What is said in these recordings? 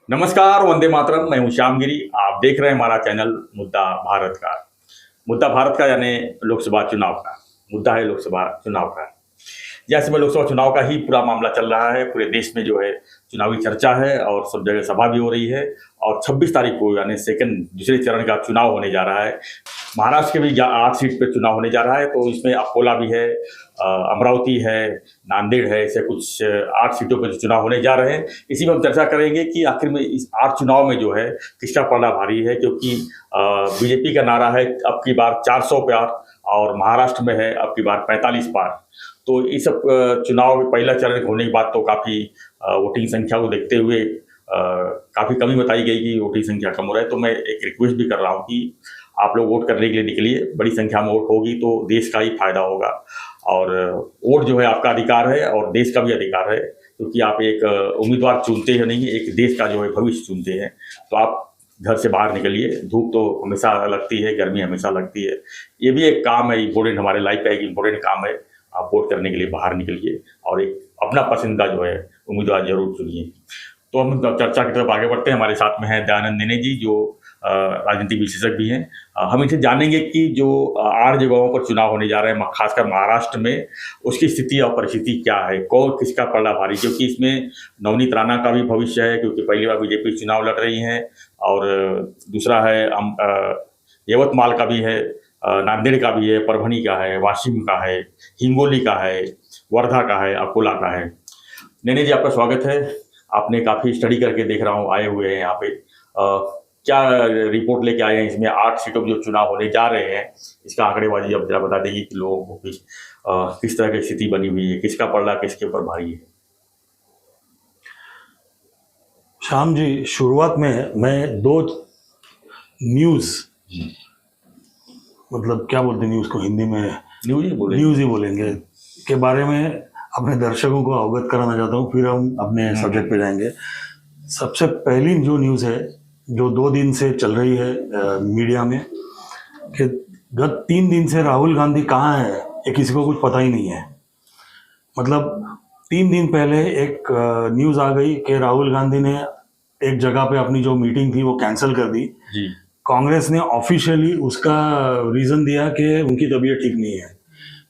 नमस्कार, वंदे मातरम। मैं हूं श्यामगिरी। आप देख रहे हैं हमारा चैनल मुद्दा भारत का। मुद्दा भारत का यानी लोकसभा चुनाव का मुद्दा है। लोकसभा चुनाव का जैसे में लोकसभा चुनाव का ही पूरा मामला चल रहा है। पूरे देश में जो है चुनावी चर्चा है और सब जगह सभा भी हो रही है। और 26 तारीख को यानी दूसरे चरण का चुनाव होने जा रहा है। महाराष्ट्र के भी 8 सीट पर चुनाव होने जा रहा है। तो इसमें अकोला भी है, अमरावती है, नांदेड़ है, ऐसे कुछ 8 सीटों पर चुनाव होने जा रहे हैं। इसी में हम चर्चा करेंगे कि आखिर में इस 8 चुनाव में जो है किसका पलड़ा भारी है। क्योंकि बीजेपी का नारा है अब की बार 400 पार और महाराष्ट्र में है अब की बार 45 पार। तो इस सब चुनाव में पहला चरण होने के बाद तो काफ़ी वोटिंग संख्या को देखते हुए काफ़ी कमी बताई गई कि वोटिंग संख्या कम हो रहा है। तो मैं एक रिक्वेस्ट भी कर रहा हूँ कि आप लोग वोट करने के लिए निकलिए। बड़ी संख्या में वोट होगी तो देश का ही फायदा होगा। और वोट जो है आपका अधिकार है और देश का भी अधिकार है। क्योंकि आप एक उम्मीदवार चुनते हैं, नहीं एक देश का जो है भविष्य चुनते हैं। तो आप घर से बाहर निकलिए। धूप तो हमेशा लगती है, गर्मी हमेशा लगती है। ये भी एक काम है इम्पोर्टेंट, हमारे लाइफ का एक इम्पोर्टेंट काम है। आप वोट करने के लिए बाहर निकलिए और एक अपना पसंदीदा जो है उम्मीदवार जरूर चुनिए। तो हम चर्चा की तरफ आगे बढ़ते हैं। हमारे साथ में है दयानंद नेने जी, जो राजनीतिक विशेषज्ञ भी हैं। हम इनसे जानेंगे कि जो 8 जगहों पर चुनाव होने जा रहे हैं, खासकर महाराष्ट्र में, उसकी स्थिति और परिस्थिति क्या है, कौन किसका पलड़ा भारी। क्योंकि इसमें नवनीत राणा का भी भविष्य है, क्योंकि पहली बार बीजेपी चुनाव लड़ रही हैं। और दूसरा है यवतमाल का भी है, नांदेड़ का भी है, परभनी का है, वाशिम का है, हिंगोली का है, वर्धा का है, अकोला का है। नेने जी, आपका स्वागत है। आपने काफ़ी स्टडी करके देख रहा हूँ आए हुए हैं यहाँ पे। क्या रिपोर्ट लेके आए हैं इसमें 8 सीटों पर जो चुनाव होने जा रहे हैं, इसका आंकड़ेबाजी अब जरा बता देंगे कि लोगों को कि किस तरह की स्थिति बनी हुई है, किसका पलड़ा किसके ऊपर भारी है। श्याम जी, शुरुआत में मैं 2 न्यूज़, मतलब क्या बोलते हैं न्यूज़ को हिंदी में, न्यूज़ ही बोलेंगे, के बारे में अपने दर्शकों को अवगत कराना चाहता हूँ। फिर हम अपने सब्जेक्ट पे जाएंगे। सबसे पहली जो न्यूज़ है, जो 2 दिन से चल रही है मीडिया में, कि गत 3 दिन से राहुल गांधी कहाँ है ये किसी को कुछ पता ही नहीं है। मतलब 3 दिन पहले एक न्यूज़ आ गई कि राहुल गांधी ने एक जगह पे अपनी जो मीटिंग थी वो कैंसिल कर दी जी। कांग्रेस ने ऑफिशियली उसका रीज़न दिया कि उनकी तबीयत ठीक नहीं है।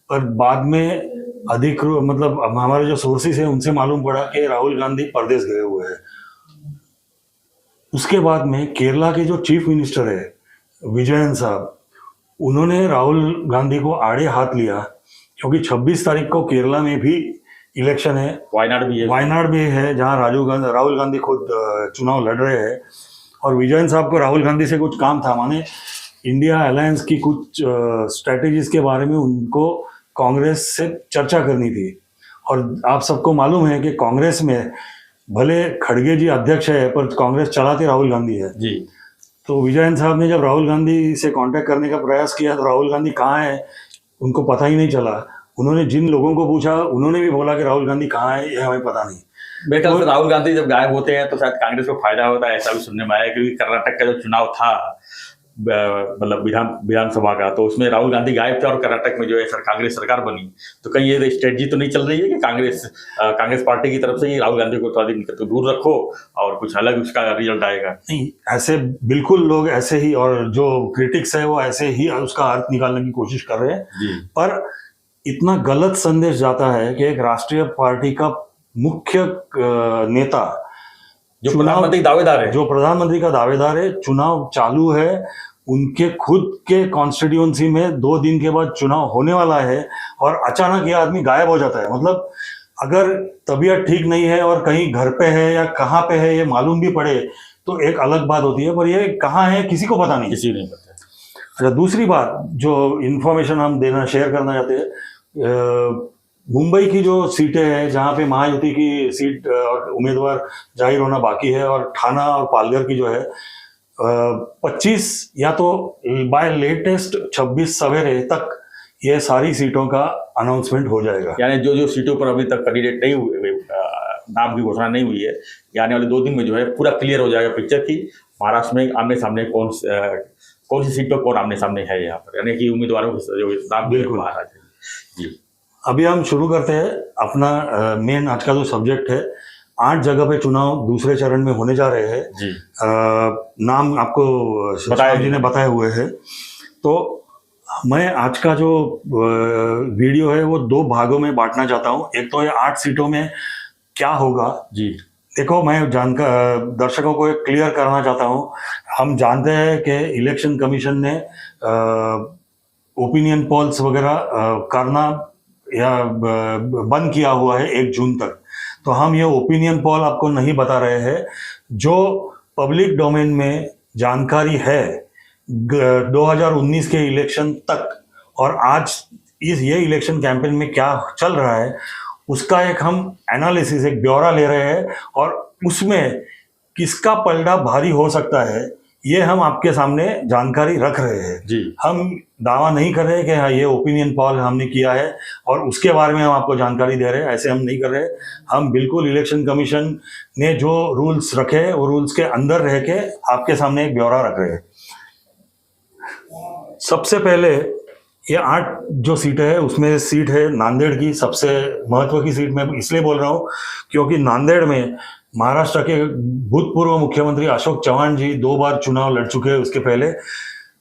पर बाद में मतलब हमारे जो सोर्सेस हैं उनसे मालूम पड़ा कि राहुल गांधी परदेश गए हुए हैं। उसके बाद में केरला के जो चीफ मिनिस्टर है विजयन साहब, उन्होंने राहुल गांधी को आड़े हाथ लिया। क्योंकि 26 तारीख को केरला में भी इलेक्शन है, वायनाड भी है, जहां राहुल गांधी खुद चुनाव लड़ रहे हैं। और विजयन साहब को राहुल गांधी से कुछ काम था, माने इंडिया अलायंस की कुछ स्ट्रेटेजीज के बारे में उनको कांग्रेस से चर्चा करनी थी। और आप सबको मालूम है कि कांग्रेस में भले खड़गे जी अध्यक्ष है, पर कांग्रेस चलाते राहुल गांधी है जी। तो विजयन साहब ने जब राहुल गांधी से कांटेक्ट करने का प्रयास किया तो राहुल गांधी कहाँ है उनको पता ही नहीं चला। उन्होंने जिन लोगों को पूछा उन्होंने भी बोला कि राहुल गांधी कहाँ है ये हमें पता नहीं। मेरे ख्याल से राहुल गांधी जब गायब होते हैं तो शायद कांग्रेस को फायदा होता है, ऐसा भी सुनने में आया। क्योंकि कर्नाटक का जो चुनाव था, मतलब विधानसभा का, तो उसमें राहुल गांधी गायब थे और कर्नाटक में जो है कांग्रेस सरकार बनी। तो कहीं ये स्ट्रेटजी तो नहीं चल रही है कि कांग्रेस पार्टी की तरफ से ही राहुल गांधी को थोड़ा दिन तो दूर रखो और कुछ अलग उसका रिजल्ट आएगा? नहीं, ऐसे बिल्कुल लोग ऐसे ही, और जो क्रिटिक्स है वो ऐसे ही उसका अर्थ निकालने की कोशिश कर रहे हैं। पर इतना गलत संदेश जाता है कि एक राष्ट्रीय पार्टी का मुख्य नेता जो प्रधानमंत्री का दावेदार है, चुनाव चालू है, उनके खुद के कॉन्स्टिट्यूएंसी में 2 दिन के बाद चुनाव होने वाला है और अचानक ये आदमी गायब हो जाता है। मतलब अगर तबीयत ठीक नहीं है और कहीं घर पे है या कहाँ पे है ये मालूम भी पड़े तो एक अलग बात होती है, पर ये कहाँ है किसी को पता नहीं, किसी नहीं पता। अच्छा, दूसरी बात जो इन्फॉर्मेशन हम शेयर करना चाहते हैं, मुंबई की जो सीटें हैं जहाँ पे महायुति की सीट और उम्मीदवार जाहिर होना बाकी है, और ठाणा और पालघर की जो है 25 या तो बाय लेटेस्ट 26 सवेरे तक ये सारी सीटों का अनाउंसमेंट हो जाएगा। यानी जो सीटों पर अभी तक कैंडिडेट नहीं हुए, नाम की घोषणा नहीं हुई है, आने वाले 2 दिन में जो है पूरा क्लियर हो जाएगा पिक्चर की महाराष्ट्र में आमने सामने कौन सी सीट पर कौन आमने सामने है यहाँ पर, यानी कि उम्मीदवारों के नाम बिल्कुल बाहर आ जाएंगे जी। अभी हम शुरू करते हैं अपना मेन आज का जो सब्जेक्ट है, 8 जगह पे चुनाव दूसरे चरण में होने जा रहे हैं। जी नाम आपको बताया श्याम जी ने बताए हुए हैं। तो मैं आज का जो वीडियो है वो 2 भागों में बांटना चाहता हूँ। एक तो ये 8 सीटों में क्या होगा। जी देखो, मैं जानकर दर्शकों को एक क्लियर करना चाहता हूँ। हम जानते हैं कि इलेक्शन कमीशन ने ओपिनियन पोल्स वगैरह करना या बंद किया हुआ है 1 जून तक। तो हम ये ओपिनियन पोल आपको नहीं बता रहे हैं। जो पब्लिक डोमेन में जानकारी है 2019 के इलेक्शन तक और आज ये इलेक्शन कैंपेन में क्या चल रहा है, उसका एक हम एनालिसिस, एक ब्यौरा ले रहे हैं और उसमें किसका पलड़ा भारी हो सकता है ये हम आपके सामने जानकारी रख रहे हैं। जी हम दावा नहीं कर रहे कि हाँ ये ओपिनियन पोल हमने किया है और उसके बारे में हम आपको जानकारी दे रहे हैं, ऐसे हम नहीं कर रहे। हम बिल्कुल इलेक्शन कमीशन ने जो रूल्स रखे वो रूल्स के अंदर रह के आपके सामने एक ब्यौरा रख रहे हैं। सबसे पहले ये 8 जो सीटें है उसमें सीट है नांदेड़ की। सबसे महत्व की सीट मैं इसलिए बोल रहा हूँ क्योंकि नांदेड़ में महाराष्ट्र के भूतपूर्व मुख्यमंत्री अशोक चव्हाण जी 2 बार चुनाव लड़ चुके हैं उसके पहले,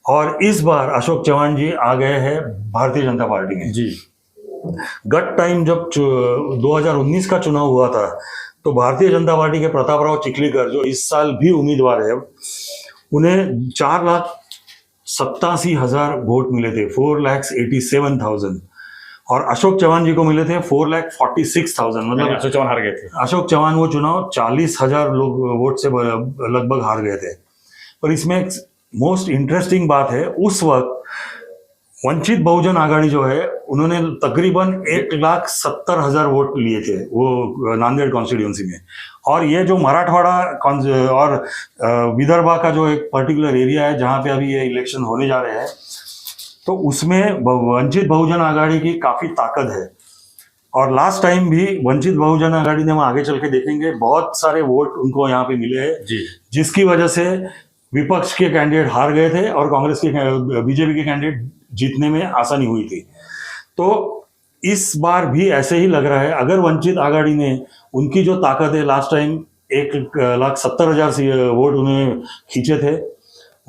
और इस बार अशोक चव्हाण जी आ गए हैं भारतीय जनता पार्टी में। जी गत टाइम जब 2019 का चुनाव हुआ था तो भारतीय जनता पार्टी के प्रतापराव चिखलीकर जो इस साल भी उम्मीदवार है, उन्हें 4,87,000 वोट मिले थे, 4,87,000, और अशोक चव्हाण जी को मिले थे 4,46,000। मतलब अशोक चव्हाण हार गए थे। अशोक चव्हाण वो चुनाव 40,000 लोग वोट से लगभग हार गए थे। पर इसमें एक मोस्ट इंटरेस्टिंग बात है, उस वक्त वंचित बहुजन आघाड़ी जो है उन्होंने तकरीबन 1,70,000 वोट लिए थे वो नांदेड़ कॉन्स्टिट्यूंसी में। और ये जो मराठवाड़ा और विदर्भा का जो एक पर्टिकुलर एरिया है जहाँ पे अभी ये इलेक्शन होने जा रहे हैं, तो उसमें वंचित बहुजन आघाड़ी की काफ़ी ताकत है। और लास्ट टाइम भी वंचित बहुजन आघाड़ी ने, हम आगे चल के देखेंगे, बहुत सारे वोट उनको यहाँ पे मिले हैं, जी जिसकी वजह से विपक्ष के कैंडिडेट हार गए थे और कांग्रेस के बीजेपी के कैंडिडेट जीतने में आसानी हुई थी। तो इस बार भी ऐसे ही लग रहा है। अगर वंचित आघाड़ी ने उनकी जो ताकत है, लास्ट टाइम 1,70,000 वोट उन्हें खींचे थे,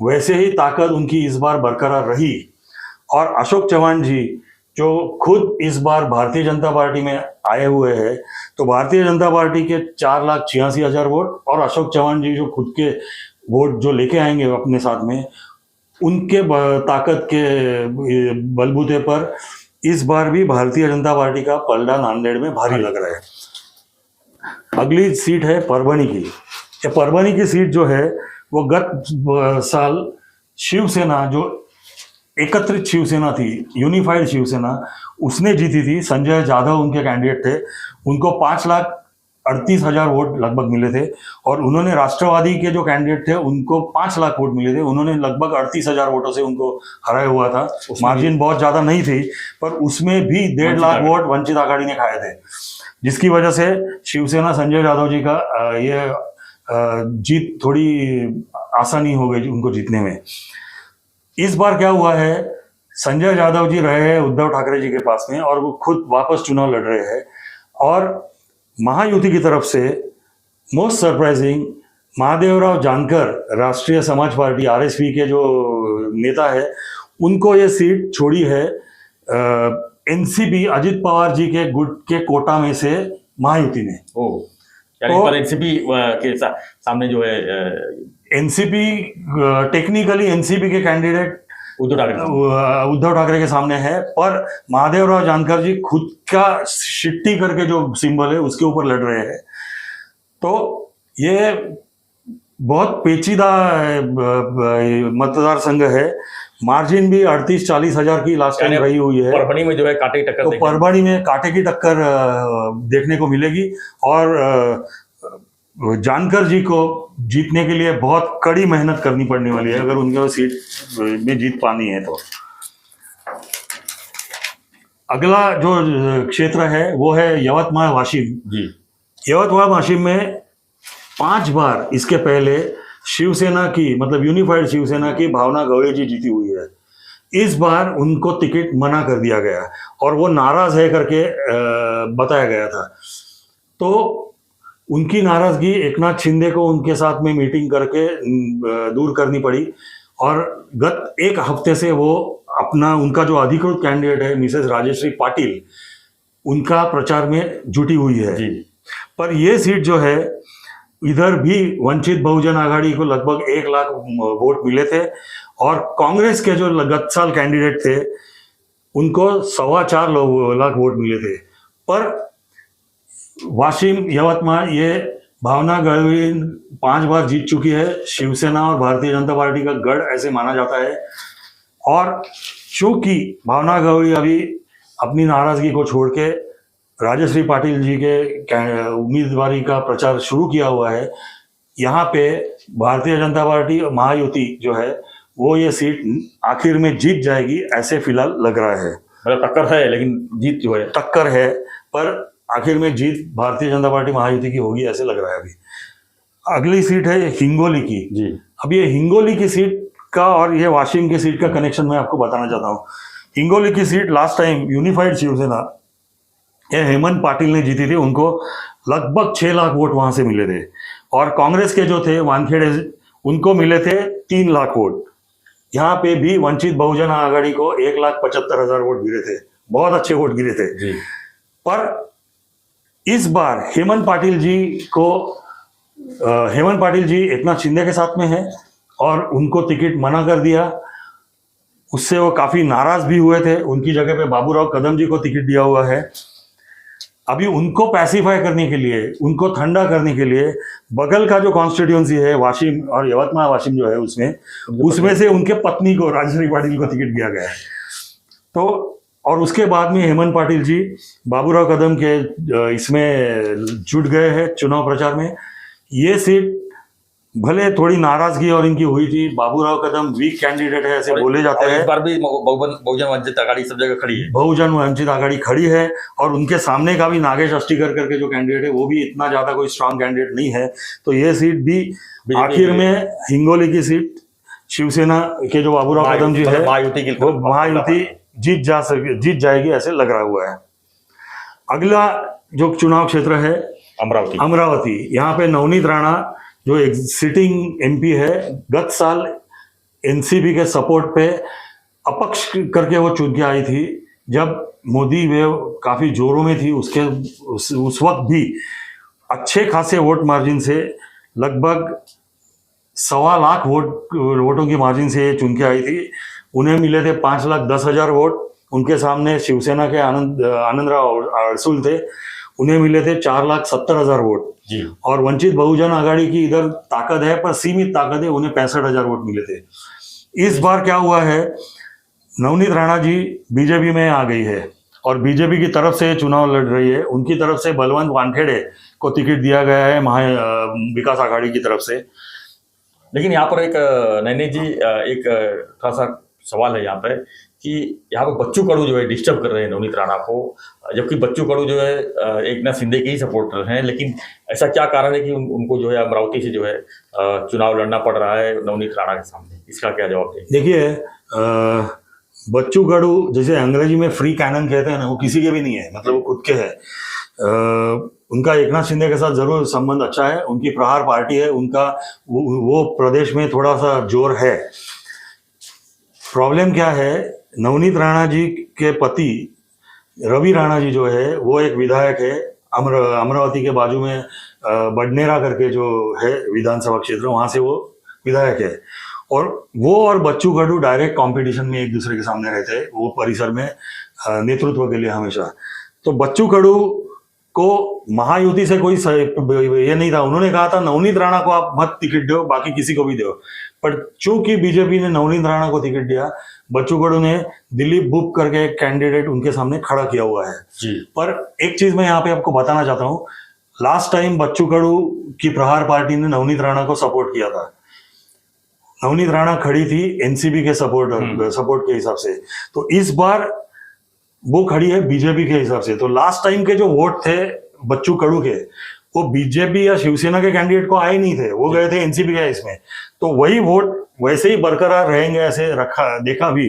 वैसे ही ताकत उनकी इस बार बरकरार रही। और अशोक चव्हाण जी जो खुद इस बार भारतीय जनता पार्टी में आए हुए हैं, तो भारतीय जनता पार्टी के 4,86,000 वोट और अशोक चव्हाण जी जो खुद के वोट जो लेके आएंगे अपने साथ में, उनके ताकत के बलबूते पर इस बार भी भारतीय जनता पार्टी का पलड़ा नांदेड़ में भारी लग रहा है। अगली सीट है परभणी की। ये परभणी की सीट जो है वो गत साल शिवसेना, जो एकत्रित शिवसेना थी, यूनिफाइड शिवसेना, उसने जीती थी। संजय जाधव उनके कैंडिडेट थे, उनको 5,38,000 वोट लगभग मिले थे। और उन्होंने, राष्ट्रवादी के जो कैंडिडेट थे उनको 5 लाख वोट मिले थे, उन्होंने लगभग 38,000 वोटों से उनको हराया हुआ था। मार्जिन बहुत ज़्यादा नहीं थी, पर उसमें भी 1.5 लाख वोट वंचित आघाड़ी ने खाए थे, जिसकी वजह से शिवसेना संजय जाधव जी का ये जीत थोड़ी आसानी हो गई उनको जीतने में। इस बार क्या हुआ है, संजय जाधव जी रहे हैं उद्धव ठाकरे जी के पास में और वो खुद वापस चुनाव लड़ रहे हैं। और महायुति की तरफ से मोस्ट सरप्राइजिंग, महादेवराव जानकर, राष्ट्रीय समाज पार्टी आरएसपी के जो नेता है, उनको ये सीट छोड़ी है एनसीपी अजित पवार जी के गुट के कोटा में से महायुति ने। यानी पर एनसीपी के सामने जो है, एनसीपी टेक्निकली एनसीपी के कैंडिडेट उद्धव ठाकरे के सामने है, पर महादेवराव जानकर जी खुद का शिट्टी करके जो सिंबल है उसके ऊपर लड़ रहे हैं। तो ये बहुत पेचीदा मतदार संघ है। मार्जिन भी 38-40 हजार की लास्ट टाइम रही हुई है। परभणी में जो है कांटे की टक्कर, तो परभणी में कांटे की टक्कर देखने को मिलेगी। और जानकर जी को जीतने के लिए बहुत कड़ी मेहनत करनी पड़ने वाली है अगर उनके सीट में जीत पानी है तो। अगला जो क्षेत्र है वो है यवतमाळ वाशिम जी। यवतमाळ वाशिम में 5 बार इसके पहले शिवसेना की, मतलब यूनिफाइड शिवसेना की भावना गवळे जी जीती हुई है। इस बार उनको टिकट मना कर दिया गया और वो नाराज है करके बताया गया था। तो उनकी नाराजगी एकनाथ शिंदे को उनके साथ में मीटिंग करके दूर करनी पड़ी, और गत एक हफ्ते से वो अपना उनका जो अधिकृत कैंडिडेट है मिसेस राजेश्री पाटिल, उनका प्रचार में जुटी हुई है। जी। पर ये सीट जो है, इधर भी वंचित बहुजन आघाड़ी को लगभग 1 लाख वोट मिले थे, और कांग्रेस के जो गत साल कैंडिडेट थे उनको 4.25 लाख वोट मिले थे। पर वाशिम, यवतमाळ, ये भावना गढ़वी 5 बार जीत चुकी है। शिवसेना और भारतीय जनता पार्टी का गढ़ ऐसे माना जाता है, और चूंकि भावना गढ़वी अभी अपनी नाराजगी को छोड़ के राजश्री पाटिल जी के उम्मीदवारी का प्रचार शुरू किया हुआ है, यहाँ पे भारतीय जनता पार्टी महायुति जो है वो ये सीट आखिर में जीत जाएगी, ऐसे फिलहाल लग रहा है। मतलब टक्कर है, लेकिन जीत जो है, टक्कर है, पर आखिर में जीत भारतीय जनता पार्टी महायुति की होगी, ऐसे लग रहा है अभी। अगली सीट है हिंगोली की। जी। अब ये हिंगोली की सीट का और ये वाशिम की सीट का कनेक्शन मैं आपको बताना चाहता हूँ। हिंगोली की seat last time unified Shiv Sena ये हेमंत पाटिल ने जीती थी, उनको लगभग 6 लाख वोट वहां से मिले थे, और कांग्रेस के जो थे वानखेड़े, उनको मिले थे 3 लाख वोट। यहाँ पे भी वंचित बहुजन आघाड़ी को 1,75,000 वोट गिरे थे, बहुत अच्छे वोट गिरे थे। जी। पर इस बार हेमंत पाटिल जी एकनाथ शिंदे के साथ में है, और उनको टिकट मना कर दिया। उससे वो काफी नाराज भी हुए थे। उनकी जगह पे बाबूराव कदम जी को टिकट दिया हुआ है। अभी उनको पैसिफाई करने के लिए, उनको ठंडा करने के लिए बगल का जो कॉन्स्टिट्यूएंसी है वाशिम और यवतमाळ वाशिम जो है, उसमें से उनके पत्नी को, राजश्री पाटिल को टिकट दिया गया है। तो और उसके बाद में हेमंत पाटिल जी बाबूराव कदम के इसमें जुट गए हैं चुनाव प्रचार में। ये सीट भले थोड़ी नाराजगी और इनकी हुई थी, बाबूराव कदम वीक कैंडिडेट है ऐसे बोले जाते हैं। इस बार भी बहुजन वंचित आघाड़ी सब जगह खड़ी है, बहुजन वंचित आघाड़ी खड़ी है, और उनके सामने का भी नागेश अष्टीकर करके जो कैंडिडेट है वो भी इतना ज्यादा कोई स्ट्रांग कैंडिडेट नहीं है। तो ये सीट भी आखिर में हिंगोली की सीट शिवसेना के जो बाबूराव कदम जी है, वो महायुति जीत जाएगी ऐसे लग रहा हुआ है। अगला जो चुनाव क्षेत्र है अमरावती, यहाँ पे नवनीत राणा जो एक सिटिंग एमपी है, गत साल एनसीपी के सपोर्ट पे अपक्ष करके वो चुन के आई थी। जब मोदी वेव काफी जोरों में थी, उस वक्त भी अच्छे खासे वोट मार्जिन से, लगभग 1.25 लाख वोटों की मार्जिन से ये चुन के आई थी। उन्हें मिले थे 5,10,000 वोट। उनके सामने शिवसेना के आनंदराव अड़सुल थे, उन्हें मिले थे 4,70,000 वोट। जी। और वंचित बहुजन आघाड़ी की इधर ताकत है, पर सीमित ताकत है, उन्हें 65,000 वोट मिले थे। इस बार क्या हुआ है, नवनीत राणा जी बीजेपी में आ गई है, और बीजेपी की तरफ से चुनाव लड़ रही है। उनकी तरफ से बलवंत वानखेड़े को टिकट दिया गया है विकास आघाड़ी की तरफ से। लेकिन यहाँ पर एक नैनी जी, एक थोड़ा सा सवाल है यहाँ पे कि यहाँ पर बच्चू कडू जो है डिस्टर्ब कर रहे हैं नवनीत राणा को, जबकि बच्चू कडू जो है एकनाथ शिंदे के ही सपोर्टर हैं। लेकिन ऐसा क्या कारण है कि उनको जो है अमरावती से जो है चुनाव लड़ना पड़ रहा है नवनीत राणा के सामने? इसका क्या जवाब दें? देखिए, बच्चू कडू जैसे अंग्रेजी में फ्री कैनन कहते हैं ना, वो किसी के भी नहीं है, मतलब वो खुद के है। उनका एकनाथ शिंदे के साथ जरूर संबंध अच्छा है, उनकी प्रहार पार्टी है, उनका वो प्रदेश में थोड़ा सा जोर है। प्रॉब्लम क्या है, नवनीत राणा जी के पति रवि राणा जी जो है वो एक विधायक है अमरावती के बाजू में, बडनेरा करके जो है विधानसभा क्षेत्र, वहां से वो विधायक है। और वो और बच्चू कडू डायरेक्ट कंपटीशन में एक दूसरे के सामने रहते हैं, वो परिसर में नेतृत्व के लिए हमेशा। तो बच्चू कडू को महायुति से कोई ये नहीं था। उन्होंने कहा था नवनीत राणा को आप मत टिकट दो, बाकी किसी को भी दो। पर चूंकि बीजेपी ने नवनीत राणा को टिकट दिया, बच्चू कडू ने दिलीप बुप करके एक कैंडिडेट उनके सामने खड़ा किया हुआ है जी। पर एक चीज मैं यहाँ पे आपको बताना चाहता हूँ, लास्ट टाइम बच्चू कडू की प्रहार पार्टी ने नवनीत राणा को सपोर्ट किया था। नवनीत राणा खड़ी थी एनसीपी के सपोर्ट के हिसाब से, तो इस बार वो खड़ी है बीजेपी के हिसाब से। तो लास्ट टाइम के जो वोट थे बच्चू कडू के, वो बीजेपी या शिवसेना के कैंडिडेट को आए नहीं थे, वो गए थे एनसीपी के इसमें। तो वही वोट वैसे ही बरकरार रहेंगे ऐसे देखा भी।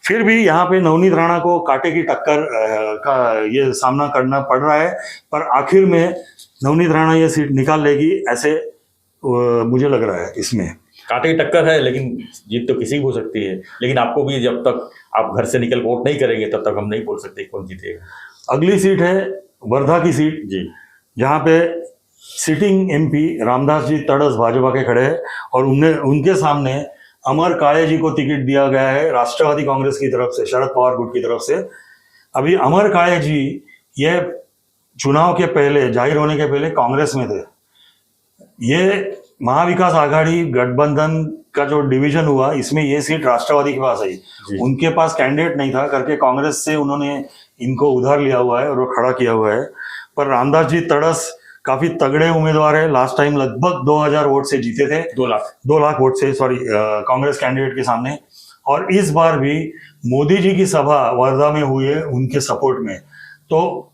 फिर भी यहाँ पे नवनीत राणा को कांटे की टक्कर का ये सामना करना पड़ रहा है, पर आखिर में नवनीत राणा ये सीट निकाल लेगी ऐसे मुझे लग रहा है। इसमें कांटे की टक्कर है, लेकिन जीत तो किसी की हो सकती है। लेकिन आपको भी जब तक आप घर से निकल वोट नहीं करेंगे तब तक हम नहीं बोल सकते कौन जीतेगा। अगली सीट है वर्धा की सीट जी, जहाँ पे सिटिंग एमपी रामदास जी तड़स भाजपा के खड़े हैं और उनके सामने अमर काळे जी को टिकट दिया गया है राष्ट्रवादी कांग्रेस की तरफ से, शरद पवार गुट की तरफ से। अभी अमर काळे जी ये चुनाव के पहले, जाहिर होने के पहले कांग्रेस में थे। ये महाविकास आघाड़ी गठबंधन का जो डिवीजन हुआ, इसमें ये सीट राष्ट्रवादी के पास आई। उनके पास कैंडिडेट नहीं था करके कांग्रेस से उन्होंने इनको उधार लिया हुआ है और वो खड़ा किया हुआ है। पर रामदास जी तड़स काफी तगड़े उम्मीदवार है। लास्ट टाइम लगभग 2000 वोट से जीते थे, 2 लाख वोट से, सॉरी, कांग्रेस कैंडिडेट के सामने। और इस बार भी मोदी जी की सभा वर्धा में हुई है उनके सपोर्ट में, तो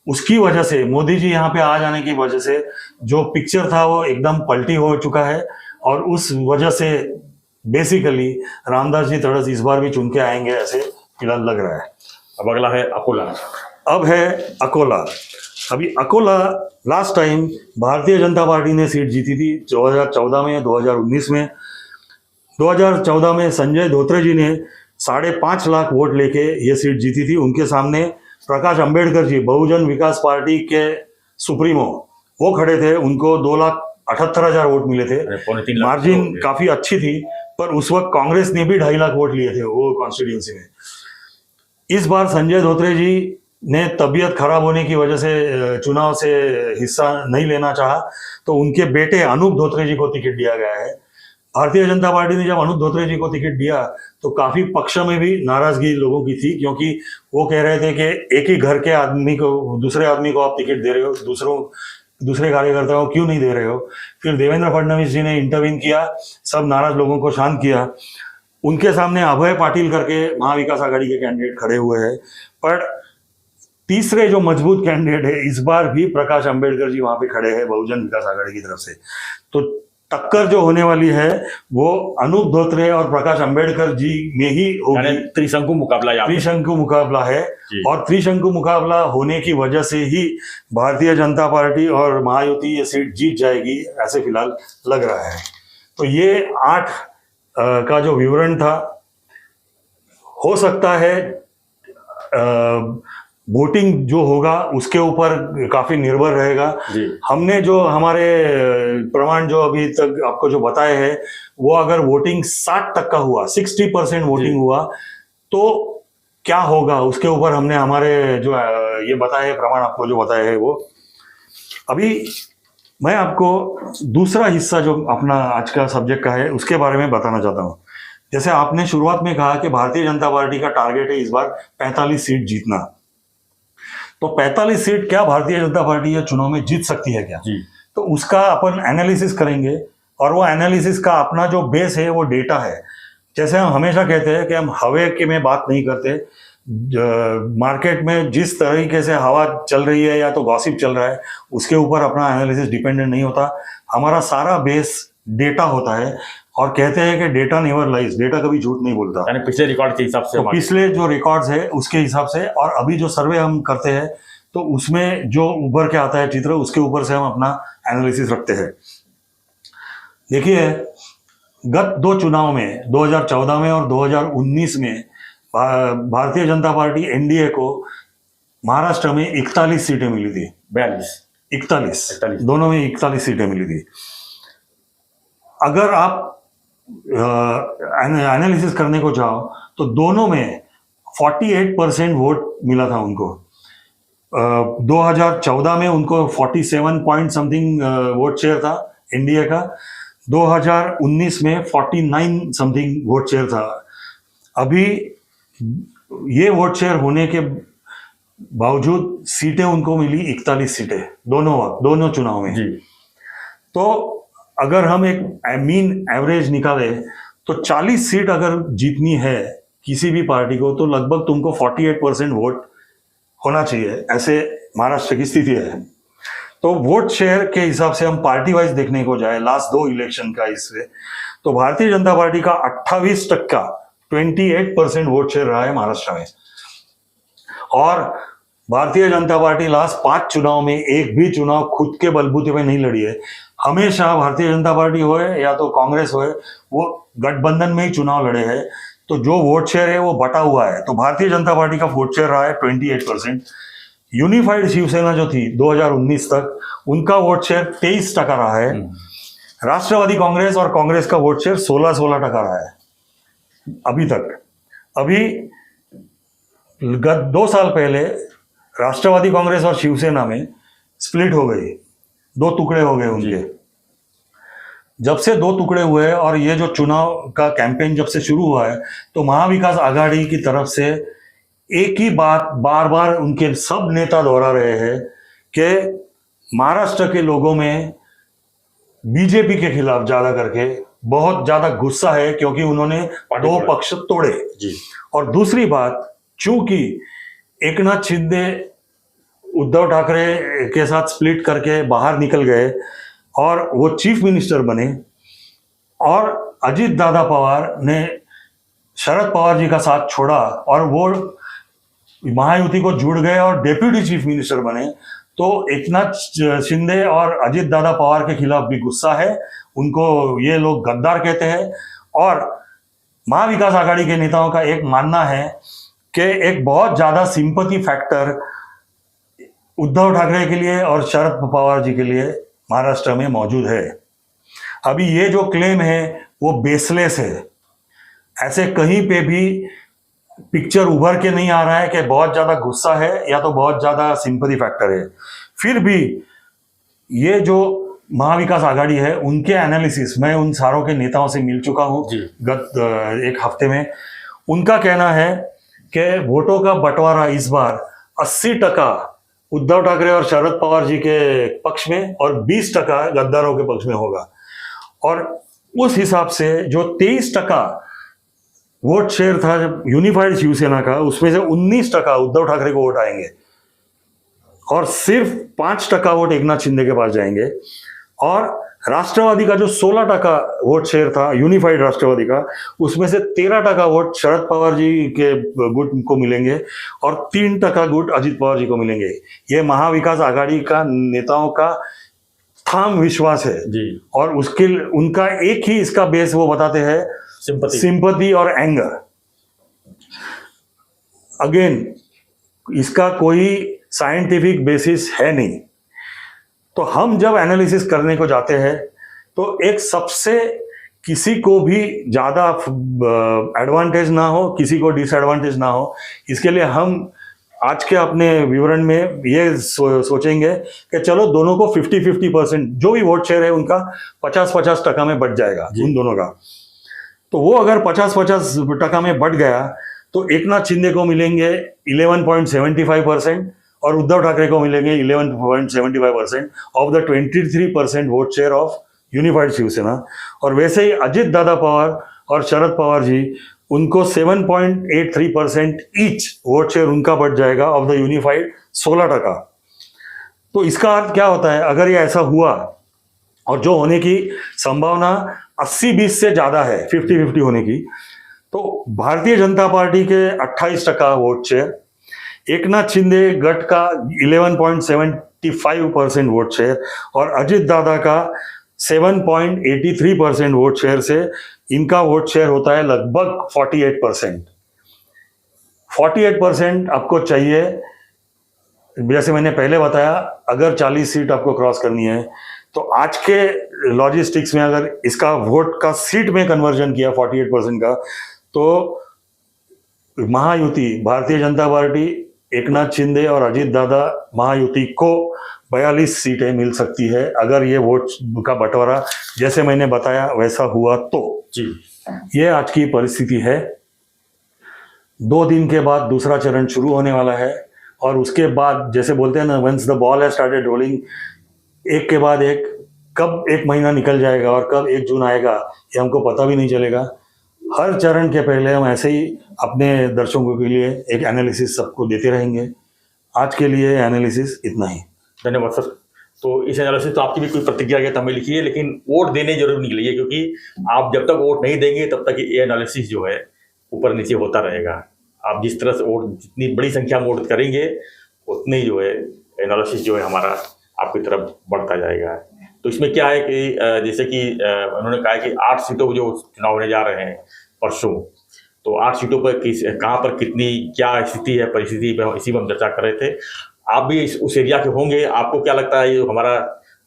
उसकी वजह से, मोदी जी यहाँ पे आ जाने की वजह से जो पिक्चर था वो एकदम पलटी हो चुका है। और उस वजह से बेसिकली रामदास जी तड़स इस बार भी चुन के आएंगे ऐसे फिलहाल लग रहा है। अब अगला है अकोला। अब है अकोला। अभी Akola last time Bharatiya Janata party ने सीट जीती थी 2014 में, 2019 में। 2014 में संजय धोत्रे जी ने 5.5 लाख वोट लेके ये सीट जीती थी। उनके सामने प्रकाश अंबेडकर जी, बहुजन विकास पार्टी के सुप्रीमो, वो खड़े थे। उनको 2,78,000 वोट मिले थे। मार्जिन काफी अच्छी थी, पर उस वक्त कांग्रेस ने भी 2.5 लाख वोट लिए थे वो कॉन्स्टिट्यूंसी में। इस बार संजय धोत्रे जी ने तबीयत खराब होने की वजह से चुनाव से हिस्सा नहीं लेना चाहा, तो उनके बेटे अनूप धोत्रे जी को टिकट दिया गया है। भारतीय जनता पार्टी ने जब अनूप धोत्रे जी को टिकट दिया तो काफी पक्ष में भी नाराजगी लोगों की थी, क्योंकि वो कह रहे थे कि एक ही घर के आदमी को, दूसरे आदमी को आप टिकट दे रहे हो, दूसरे कार्यकर्ताओं को क्यों नहीं दे रहे हो। फिर देवेंद्र फडणवीस जी ने इंटरवीन किया, सब नाराज लोगों को शांत किया। उनके सामने अभय पाटिल करके महाविकास आघाड़ी के कैंडिडेट खड़े हुए हैं। पर तीसरे जो मजबूत कैंडिडेट है इस बार भी प्रकाश अंबेडकर जी वहां पे खड़े हैं बहुजन विकास आघाड़ी की तरफ से। तो टक्कर जो होने वाली है वो अनूप धोत्रे और प्रकाश अंबेडकर जी में ही होगी। त्रिशंकु मुकाबला है। और त्रिशंकु मुकाबला होने की वजह से ही भारतीय जनता पार्टी और महायुति ये सीट जीत जाएगी ऐसे फिलहाल लग रहा है। तो ये 8 का जो विवरण था, हो सकता है वोटिंग जो होगा उसके ऊपर काफी निर्भर रहेगा। हमने जो हमारे प्रमाण जो अभी तक आपको जो बताए हैं, वो अगर वोटिंग 60 तक का हुआ, 60% वोटिंग हुआ, तो क्या होगा उसके ऊपर हमने हमारे जो ये बताए प्रमाण आपको जो बताए हैं वो। अभी मैं आपको दूसरा हिस्सा जो अपना आज का सब्जेक्ट का है उसके बारे में बताना चाहता हूँ। जैसे आपने शुरुआत में कहा कि भारतीय जनता पार्टी का टारगेट है इस बार 45 सीट जीतना, तो 45 सीट क्या भारतीय जनता पार्टी ये चुनाव में जीत सकती है क्या? तो उसका अपन एनालिसिस करेंगे, और वो एनालिसिस का अपना जो बेस है वो डेटा है। जैसे हम हमेशा कहते हैं कि हम हवे के में बात नहीं करते। मार्केट में जिस तरीके से हवा चल रही है या तो गॉसिप चल रहा है, उसके ऊपर अपना एनालिसिस डिपेंडेंट नहीं होता। हमारा सारा बेस डेटा होता है, और कहते हैं कि डेटा नेवर लाइज, डेटा कभी झूठ नहीं बोलता। यानी पिछले रिकॉर्ड के हिसाब से, तो पिछले जो रिकॉर्ड्स है उसके हिसाब से, और अभी जो सर्वे हम करते हैं तो उसमें जो उभर के आता है चित्र, उसके ऊपर से हम अपना एनालिसिस रखते हैं। देखिए, गत 2 चुनाव में, 2014 में और 2019 में भारतीय जनता पार्टी एनडीए को महाराष्ट्र में 41 सीटें मिली थी। 41 दोनों में 41 सीटें मिली थी। अगर आप एनालिसिस करने को जाओ तो दोनों में 48% वोट मिला था उनको। 2014 में उनको 47 पॉइंट समथिंग वोट शेयर था एनडीए का। 2019 में 49 समथिंग वोट शेयर था। अभी ये वोट शेयर होने के बावजूद सीटें उनको मिली 41 सीटें दोनों चुनाव में। तो अगर हम एक मीन एवरेज निकाले तो 40 सीट अगर जीतनी है किसी भी पार्टी को, तो लगभग तुमको 48% वोट होना चाहिए, ऐसे महाराष्ट्र की स्थिति है। तो वोट शेयर के हिसाब से हम पार्टी वाइज देखने को जाए लास्ट 2 इलेक्शन का इससे, तो भारतीय जनता पार्टी का 28% 28% वोट शेयर रहा है महाराष्ट्र में। और भारतीय जनता पार्टी लास्ट 5 चुनाव में एक भी चुनाव खुद के बलबूते पे नहीं लड़ी है। हमेशा भारतीय जनता पार्टी होए या तो कांग्रेस होए, वो गठबंधन में ही चुनाव लड़े हैं। तो जो वोट शेयर है वो बटा हुआ है। तो भारतीय जनता पार्टी का वोट शेयर रहा है 28%। यूनिफाइड शिवसेना जो थी 2019 तक, उनका वोट शेयर 23% रहा है। राष्ट्रवादी कांग्रेस और कांग्रेस का वोट शेयर 16% रहा है अभी तक। अभी गत 2 साल पहले राष्ट्रवादी कांग्रेस और शिवसेना में स्प्लिट हो गई, 2 टुकड़े हो गए उनके। जब से 2 टुकड़े हुए और ये जो चुनाव का कैंपेन जब से शुरू हुआ है, तो महाविकास आघाड़ी की तरफ से एक ही बात बार बार उनके सब नेता दोहरा रहे हैं कि महाराष्ट्र के लोगों में बीजेपी के खिलाफ ज्यादा करके बहुत ज्यादा गुस्सा है, क्योंकि उन्होंने 2 पक्ष तोड़े जी। और दूसरी बात, चूंकि एकनाथ शिंदे उद्धव ठाकरे के साथ स्प्लिट करके बाहर निकल गए और वो चीफ मिनिस्टर बने, और अजीत दादा पवार ने शरद पवार जी का साथ छोड़ा और वो महायुति को जुड़ गए और डेप्यूटी चीफ मिनिस्टर बने, तो एकनाथ शिंदे और अजीत दादा पवार के खिलाफ भी गुस्सा है। उनको ये लोग गद्दार कहते हैं। और महाविकास आघाड़ी के नेताओं का एक मानना है कि एक बहुत ज्यादा सिंपैथी फैक्टर उद्धव ठाकरे के लिए और शरद पवार जी के लिए महाराष्ट्र में मौजूद है। अभी ये जो क्लेम है वो बेसलेस है। ऐसे कहीं पे भी पिक्चर उभर के नहीं आ रहा है कि बहुत ज्यादा गुस्सा है या तो बहुत ज्यादा सिंपैथी फैक्टर है। फिर भी ये जो महाविकास आघाड़ी है, उनके एनालिसिस, मैं उन सारों के नेताओं से मिल चुका हूं गत 1 हफ्ते में। उनका कहना है कि वोटों का बंटवारा इस बार 80% उद्धव ठाकरे और शरद पवार जी के पक्ष में और 20% गद्दारों के पक्ष में होगा। और उस हिसाब से जो 23% वोट शेयर था यूनिफाइड शिवसेना का, उसमें से 19% उद्धव ठाकरे को वोट आएंगे और सिर्फ 5% वोट एकनाथ शिंदे के पास जाएंगे। और राष्ट्रवादी का जो 16% वोट शेयर था यूनिफाइड राष्ट्रवादी का, उसमें से 13% वोट शरद पवार जी के गुट को मिलेंगे और 3% गुट अजीत पवार जी को मिलेंगे। ये महाविकास आघाड़ी का नेताओं का ठाम विश्वास है जी। और उसके उनका एक ही इसका बेस वो बताते हैं, सिंपैथी और एंगर। अगेन, इसका कोई साइंटिफिक बेसिस है नहीं। तो हम जब एनालिसिस करने को जाते हैं तो एक सबसे, किसी को भी ज्यादा एडवांटेज ना हो, किसी को डिसएडवांटेज ना हो, इसके लिए हम आज के अपने विवरण में ये सोचेंगे कि चलो दोनों को 50-50% जो भी वोट शेयर है उनका 50-50% में बढ़ जाएगा उन दोनों का। तो वो अगर 50-50% में बढ़ गया तो एकनाथ शिंदे को मिलेंगे 11.75% और उद्धव ठाकरे को मिलेंगे 11.75% of the 23% vote share of unified Shiv Sena. और वैसे ही अजीत दादा पवार और शरद पवार जी, उनको 7.83% ईच वोट शेयर उनका बढ़ जाएगा ऑफ द यूनिफाइड 16%। तो इसका अर्थ क्या होता है, अगर ये ऐसा हुआ और जो होने की संभावना 80-20 से ज्यादा है, 50-50 होने की, तो भारतीय जनता पार्टी के 28% वोट शेयर, एकनाथ शिंदे गट का 11.75% वोट शेयर और अजीत दादा का 7.83% वोट शेयर से इनका वोट शेयर होता है लगभग 48%। 48% आपको चाहिए। जैसे मैंने पहले बताया, अगर 40 सीट आपको क्रॉस करनी है तो आज के लॉजिस्टिक्स में अगर इसका वोट का सीट में कन्वर्जन किया 48% का, तो महायुति भारतीय जनता पार्टी, एकनाथ शिंदे और अजीत दादा महायुति को 42 सीटें मिल सकती है अगर ये वोट का बंटवारा जैसे मैंने बताया वैसा हुआ तो जी। ये आज की परिस्थिति है। 2 दिन के बाद दूसरा चरण शुरू होने वाला है और उसके बाद जैसे बोलते हैं ना, once the ball has started rolling, एक के बाद एक, कब 1 महीना निकल जाएगा और कब 1 जून आएगा ये हमको पता भी नहीं चलेगा। हर चरण के पहले हम ऐसे ही अपने दर्शकों के लिए एक एनालिसिस सबको देते रहेंगे। आज के लिए एनालिसिस इतना ही। धन्यवाद सर। तो इस एनालिसिस तो आपकी भी कोई प्रतिक्रिया है तो हमें लिखिए, लेकिन वोट देने जरूर निकलिए, क्योंकि आप जब तक वोट नहीं देंगे तब तक ये एनालिसिस जो है ऊपर नीचे होता रहेगा। आप जिस तरह से वोट, जितनी बड़ी संख्या में वोट करेंगे उतनी ही जो है एनालिसिस जो है हमारा आपकी तरफ बढ़ता जाएगा। तो इसमें क्या है कि जैसे कि उन्होंने कहा है कि 8 सीटों पर जो चुनाव होने जा रहे हैं परसों, तो 8 सीटों पर कहाँ पर कितनी क्या स्थिति है, परिस्थिति पर इसी में हम चर्चा कर रहे थे। आप भी उस एरिया के होंगे, आपको क्या लगता है ये हमारा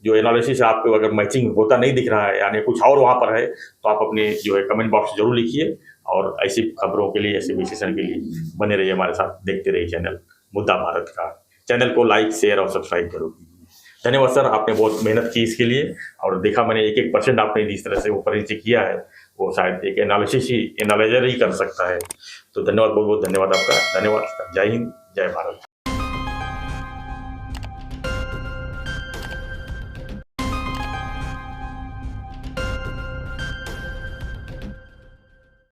जो एनालिसिस है, आपको अगर मैचिंग होता नहीं दिख रहा है यानी कुछ और वहाँ पर है, तो आप अपने जो है कमेंट बॉक्स जरूर लिखिए। और ऐसी खबरों के लिए, ऐसे विश्लेषण के लिए बने रहिए हमारे साथ, देखते रहिए चैनल मुद्दा भारत का। चैनल को लाइक, शेयर और सब्सक्राइब जरूर कीजिए। धन्यवाद सर, आपने बहुत मेहनत की इसके लिए, और देखा मैंने 1% आपने जिस तरह से ऊपर नीचे किया है वो शायद एक एनालिजर ही कर सकता है। तो धन्यवाद, बहुत बहुत धन्यवाद आपका। धन्यवाद, जय हिंद, जय भारत।